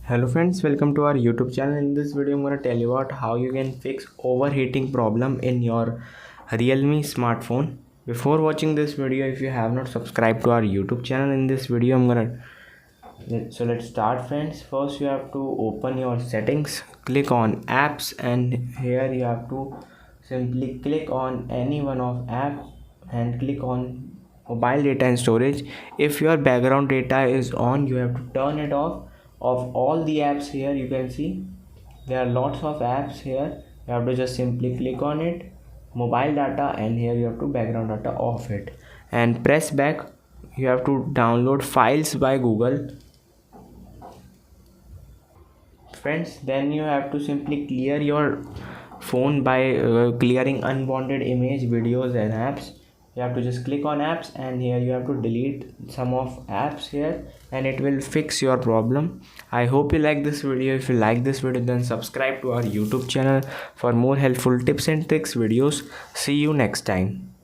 Hello friends, welcome to our YouTube channel. In this video I'm going to tell you about how you can fix overheating problem in your Realme smartphone. Before watching this video, if you have not subscribed to our YouTube channel, in this video let's start friends. First you have to open your settings, click on apps, and here you have to simply click on any one of app and click on mobile data and storage. If your background data is on, you have to turn it off of all the apps. Here you can see there are lots of apps here. You have to just simply click on it, mobile data, and here you have to background data off it and press back. You have to download files by Google friends. Then you have to simply clear your phone by clearing unwanted image, videos and apps. You have to just click on apps and here you have to delete some of apps here and it will fix your problem. I hope you like this video. If you like this video, then subscribe to our YouTube channel for more helpful tips and tricks videos. See you next time.